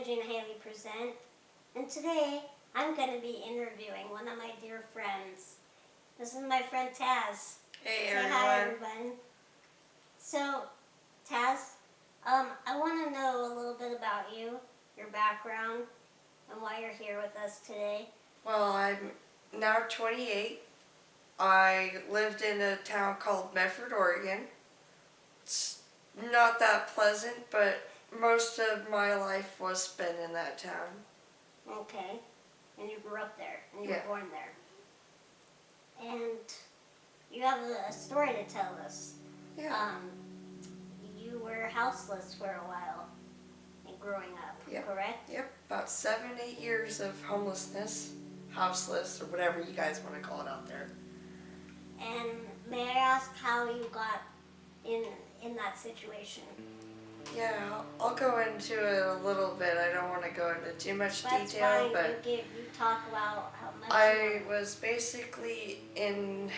Angie and Haley present, and today I'm going to be interviewing one of my dear friends. This is my friend Taz. Hey Say everyone. hi, everyone. So, Taz, I want to know a little bit about you, your background, and why you're here with us today. Well, I'm now 28. I lived in a town called Medford, Oregon. It's not that pleasant, but most of my life was spent in that town. Okay. And you grew up there, and you Yeah. were born there. And you have a story to tell us. Yeah. You were houseless for a while growing up, Yep. correct? Yep, about 7-8 years of homelessness, houseless, or whatever you guys want to call it out there. And may I ask how you got in that situation? Yeah, I'll go into it a little bit. I don't want to go into too much That's detail, fine. but You talk about how much I was basically in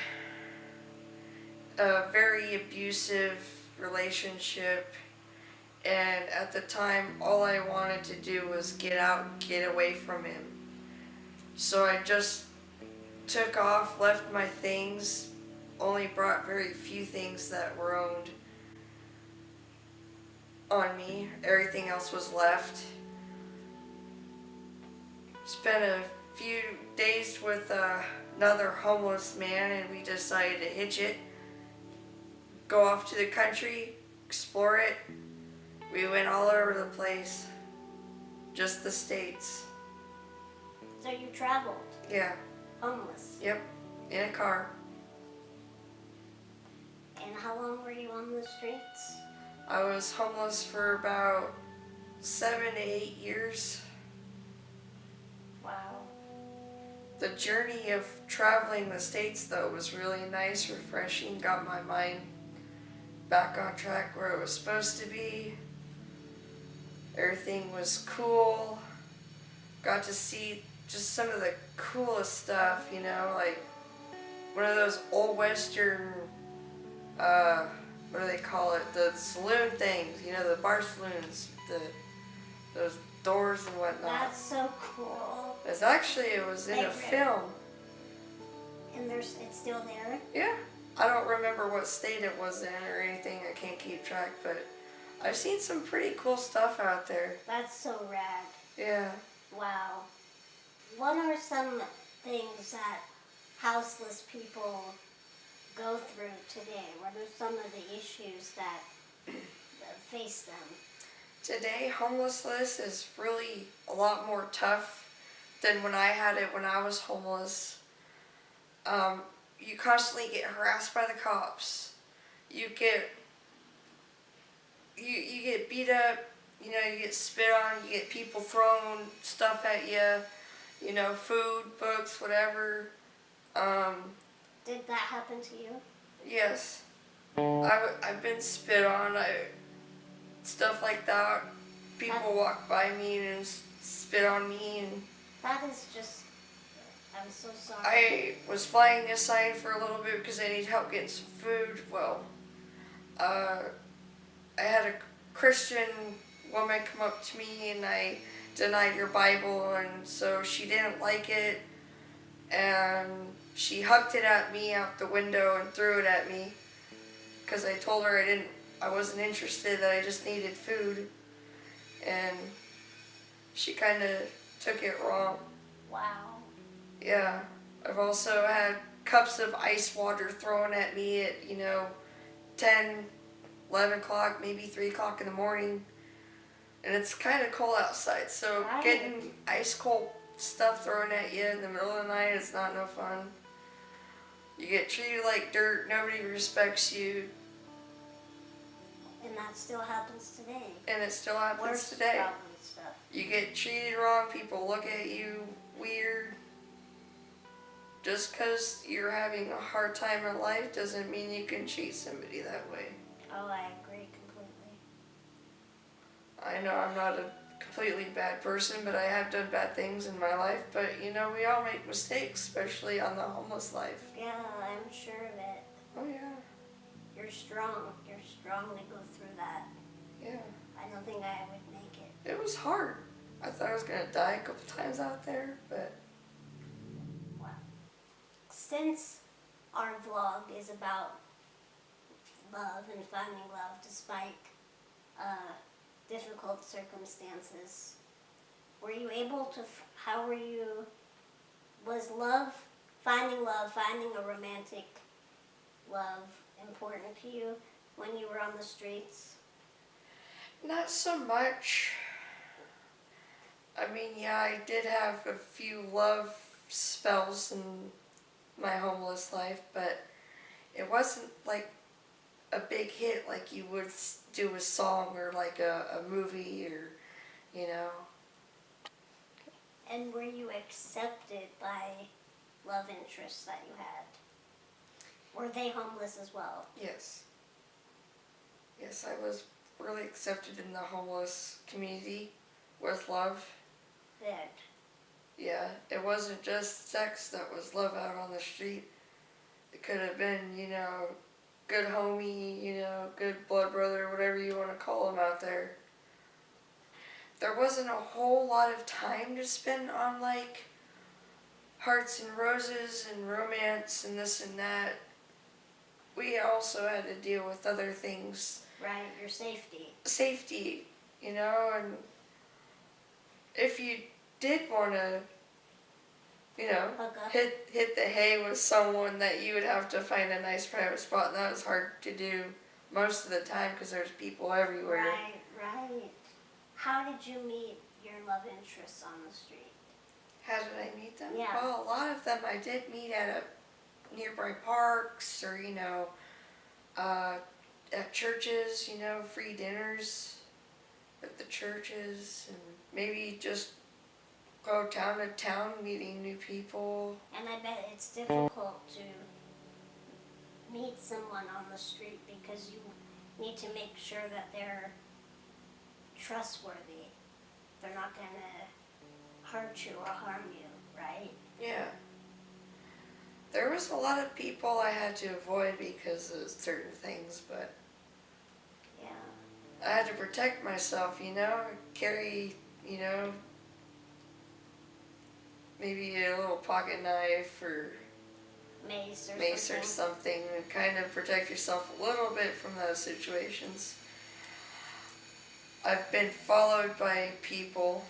a very abusive relationship, and at the time all I wanted to do was get out and get away from him. So I just took off, left my things, only brought very few things that were owned on me. Everything else was left. Spent a few days with another homeless man, and we decided to hitch it, go off to the country, explore it. We went all over the place, just the States. So you traveled? Yeah. Homeless? Yep, in a car. And how long were you on the streets? I was homeless for about 7 to 8 years. Wow. The journey of traveling the States, though, was really nice, refreshing, got my mind back on track where it was supposed to be. Everything was cool. Got to see just some of the coolest stuff, you know, like one of those old Western, what do they call it? The saloon things, you know, the bar saloons, those doors and whatnot. That's so cool. It was in a film. And it's still there? Yeah. I don't remember what state it was in or anything. I can't keep track, but I've seen some pretty cool stuff out there. That's so rad. Yeah. Wow. What are some things that houseless people go through today? What are some of the issues that face them? Today, homelessness is really a lot more tough than when I had it when I was homeless. You constantly get harassed by the cops. You get beat up. You know, you get spit on. You get people throwing stuff at you. You know, food, books, whatever. Did that happen to you? Yes. I've been spit on. Stuff like that. People walk by me and spit on me, and that is just, I'm so sorry. I was flying aside for a little bit because I need help getting some food. Well, I had a Christian woman come up to me, and I denied her Bible, and so she didn't like it, and she hucked it at me out the window and threw it at me because I told her I wasn't interested, that I just needed food, and she kind of took it wrong. Wow. Yeah. I've also had cups of ice water thrown at me at, 10, 11 o'clock, maybe 3 o'clock in the morning, and it's kind of cold outside, so getting ice cold stuff thrown at you in the middle of the night is not no fun. You get treated like dirt, nobody respects you. And that still happens today. And it still happens today. Stuff. You get treated wrong, people look at you weird. Just because you're having a hard time in life doesn't mean you can treat somebody that way. Oh, I agree completely. I know I'm not a completely bad person, but I have done bad things in my life. But, we all make mistakes, especially on the homeless life. Yeah, I'm sure of it. Oh, yeah. You're strong. You're strong to go through that. Yeah. I don't think I would make it. It was hard. I thought I was gonna die a couple times out there, but Well, since our vlog is about love and finding love despite difficult circumstances, were you able to, how were you, was finding a romantic love important to you when you were on the streets? not so much. I mean, yeah, I did have a few love spells in my homeless life, but it wasn't like a big hit like you would do a song or like a movie or, you know. And were you accepted by love interests that you had? Were they homeless as well? Yes. Yes, I was really accepted in the homeless community with love. Good. Yeah, it wasn't just sex that was love out on the street. It could have been, you know, good homie, you know, good blood brother, whatever you want to call them out there. There wasn't a whole lot of time to spend on like hearts and roses and romance and this and that. We also had to deal with other things. Right, your safety. Safety, you know, and if you did want to, you know, Hook up. hit the hay with someone, that you would have to find a nice private spot, and that was hard to do most of the time because there's people everywhere. Right, right. How did you meet your love interests on the street? How did I meet them? Yeah. Well, a lot of them I did meet at nearby parks or, you know, at churches, you know, free dinners at the churches, and maybe just go town to town meeting new people. And I bet it's difficult to meet someone on the street because you need to make sure that they're trustworthy. They're not going to hurt you or harm you, right? Yeah. There was a lot of people I had to avoid because of certain things, but Yeah. I had to protect myself, you know, carry, you know, maybe a little pocket knife or Mace or something, and kind of protect yourself a little bit from those situations. I've been followed by people,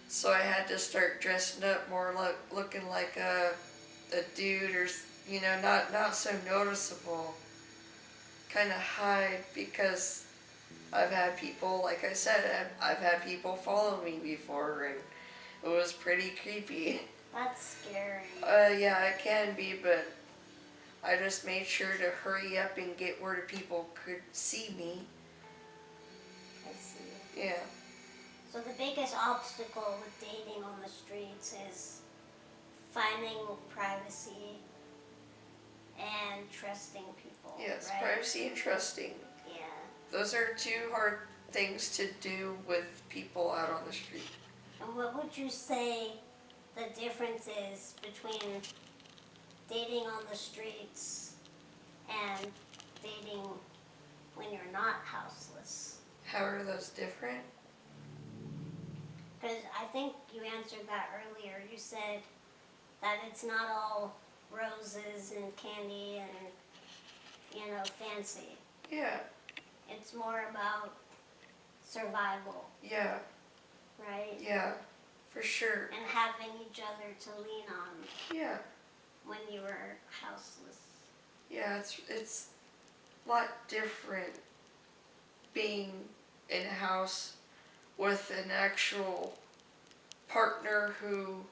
so I had to start dressing up more, looking like a dude, or, you know, not so noticeable. Kind of hide, because I've had people, like I said, I've had people follow me before, and it was pretty creepy. That's scary. Yeah, it can be, but I just made sure to hurry up and get where the people could see me. I see. Yeah. So the biggest obstacle with dating on the streets is finding privacy and trusting people. Yes, right? privacy and trusting. Yeah. Those are two hard things to do with people out on the street. And what would you say the difference is between dating on the streets and dating when you're not houseless? How are those different? Because I think you answered that earlier. You said that it's not all roses and candy and, you know, fancy. Yeah. It's more about survival, Yeah. right? Yeah. For sure. And having each other to lean on Yeah. when you were houseless. Yeah, it's a lot different being in a house with an actual partner who,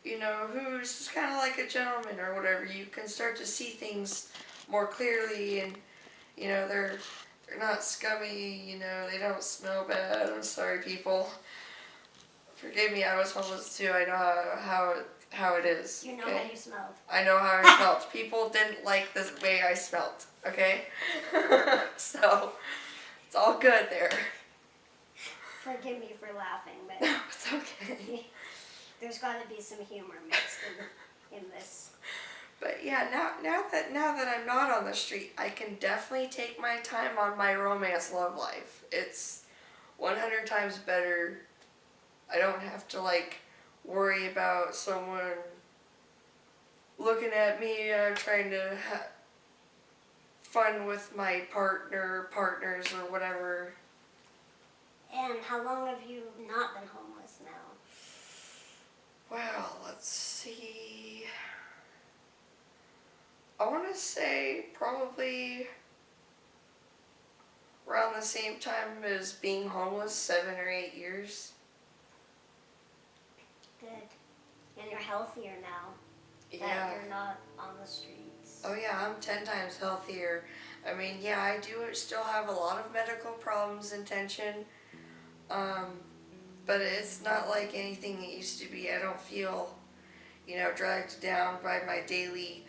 you know, who's just kind of like a gentleman or whatever. You can start to see things more clearly, and, you know, they're not scummy, you know, they don't smell bad. I'm sorry, people. Forgive me, I was homeless too. I know how it is. You know okay? how you smelled. I know how I smelled. People didn't like the way I smelled, okay? So, it's all good there. Forgive me for laughing, but It's okay. there's got to be some humor mixed in this. But yeah, now that I'm not on the street, I can definitely take my time on my romance love life. It's 100 times better I don't have to like worry about someone looking at me trying to have fun with my partners or whatever. And how long have you not been homeless now? Well, let's see. I want to say probably around the same time as being homeless, 7 or 8 years. Good. And you're healthier now that Yeah. you're not on the streets. Oh yeah, I'm 10 times healthier. I mean, yeah, I do still have a lot of medical problems and tension. But it's not like anything it used to be. I don't feel, dragged down by my daily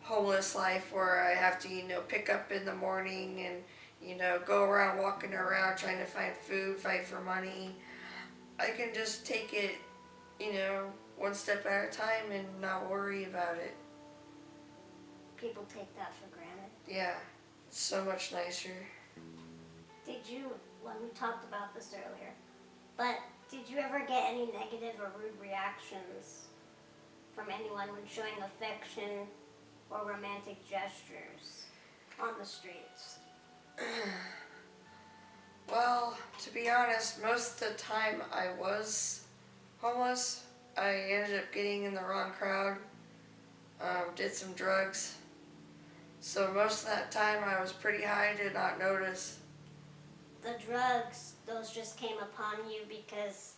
homeless life where I have to, pick up in the morning and, go around walking around trying to find food, fight for money. I can just take it, one step at a time and not worry about it. People take that for granted. Yeah, it's so much nicer. Did you, when we talked about this earlier, but did you ever get any negative or rude reactions from anyone when showing affection or romantic gestures on the streets? Well, to be honest, most of the time I was homeless. I ended up getting in the wrong crowd, did some drugs. So most of that time I was pretty high, did not notice. The drugs, those just came upon you because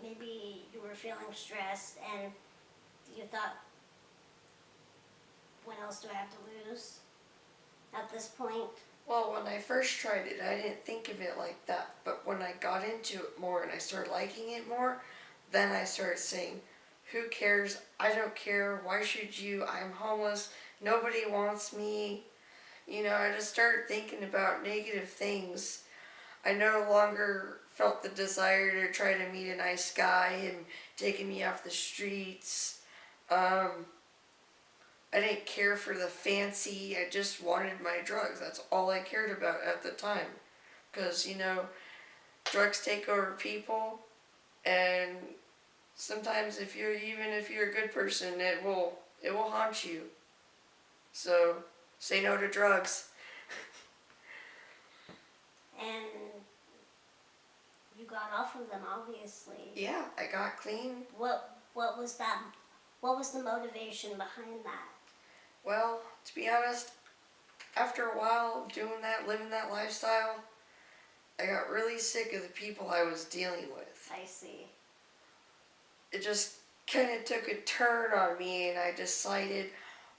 maybe you were feeling stressed and you thought, what else do I have to lose at this point? Well, when I first tried it, I didn't think of it like that. But when I got into it more and I started liking it more, then I started saying, who cares? I don't care. Why should you? I'm homeless. Nobody wants me. I just started thinking about negative things. I no longer felt the desire to try to meet a nice guy and taking me off the streets. I didn't care for the fancy. I just wanted my drugs. That's all I cared about at the time. Because, drugs take over people. And sometimes if you're a good person, it will haunt you. So say no to drugs. And you got off of them, obviously. Yeah, I got clean. What was that? What was the motivation behind that? Well, to be honest, after a while of doing that, living that lifestyle, I got really sick of the people I was dealing with. I see. It just kind of took a turn on me, and I decided,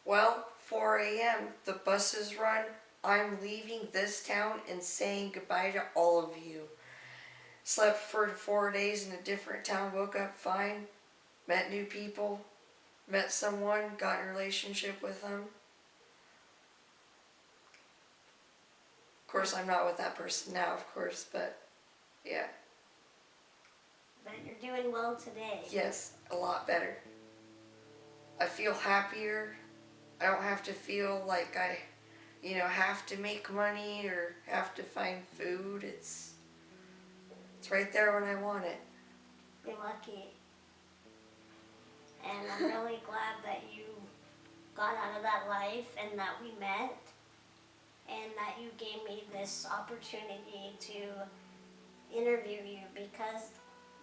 well, 4 a.m., the buses run, I'm leaving this town and saying goodbye to all of you. Slept for 4 days in a different town, woke up fine, met new people, met someone, got in a relationship with them. Of course, I'm not with that person now, of course, but yeah. But you're doing well today. Yes, a lot better. I feel happier. I don't have to feel like I, have to make money or have to find food. It's right there when I want it. You're lucky. And I'm really glad that you got out of that life and that we met and that you gave me this opportunity to interview you, because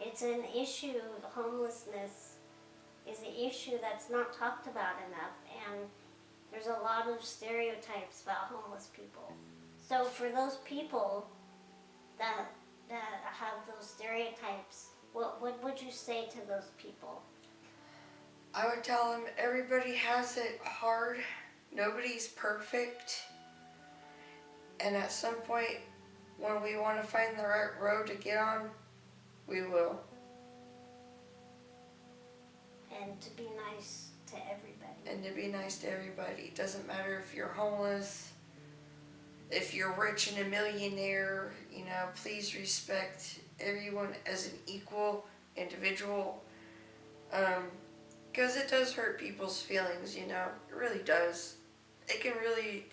it's an issue. Homelessness is an issue that's not talked about enough, and there's a lot of stereotypes about homeless people. So for those people that have those stereotypes, what would you say to those people? I would tell them everybody has it hard. Nobody's perfect. And at some point, when we want to find the right road to get on, we will. And to be nice to everybody. And to be nice to everybody. It doesn't matter if you're homeless, if you're rich and a millionaire, please respect everyone as an equal individual. Because it does hurt people's feelings, it really does. It can really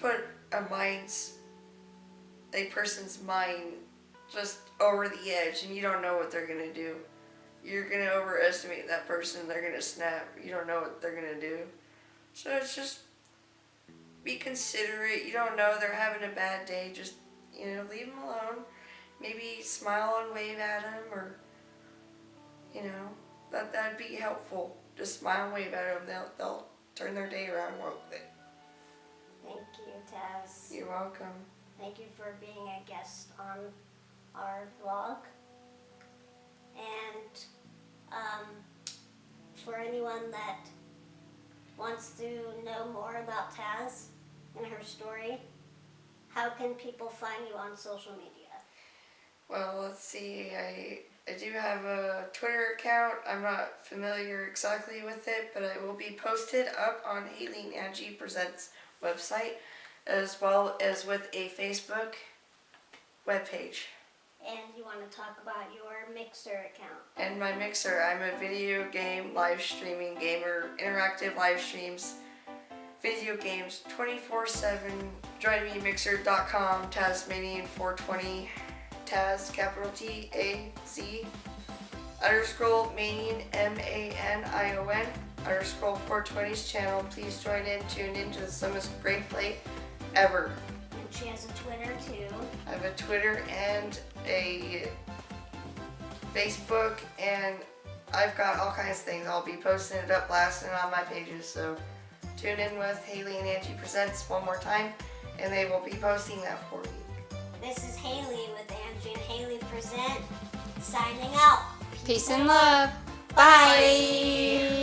put a person's mind just over the edge, and you don't know what they're gonna do. You're gonna overestimate that person. They're gonna snap. You don't know what they're gonna do. So it's just be considerate. You don't know they're having a bad day. Just leave them alone. Maybe smile and wave at them, or that'd be helpful. Just smile and wave at them. They'll turn their day around real quick. Thank you, Taz. You're welcome. Thank you for being a guest on our vlog. And for anyone that wants to know more about Taz and her story, how can people find you on social media? Well, let's see. I do have a Twitter account. I'm not familiar exactly with it, but it will be posted up on Haley and Angie Presents website, as well as with a Facebook webpage. And you want to talk about your Mixer account. And my Mixer, I'm a video game live streaming gamer, interactive live streams, video games 24/7. Join me, mixer.com, Tasmanian420, Taz, capital T-A-Z, _ Manion, M-A-N-I-O-N, _ 420's channel. Please join in, tune in to the Summer's Great Play ever. And she has a Twitter too. I have a Twitter and a Facebook, and I've got all kinds of things. I'll be posting it up, blasting it on my pages, so tune in with Haley and Angie Presents one more time, and they will be posting that for me. This is Haley with Angie and Haley Present, signing out. Peace and love. Bye.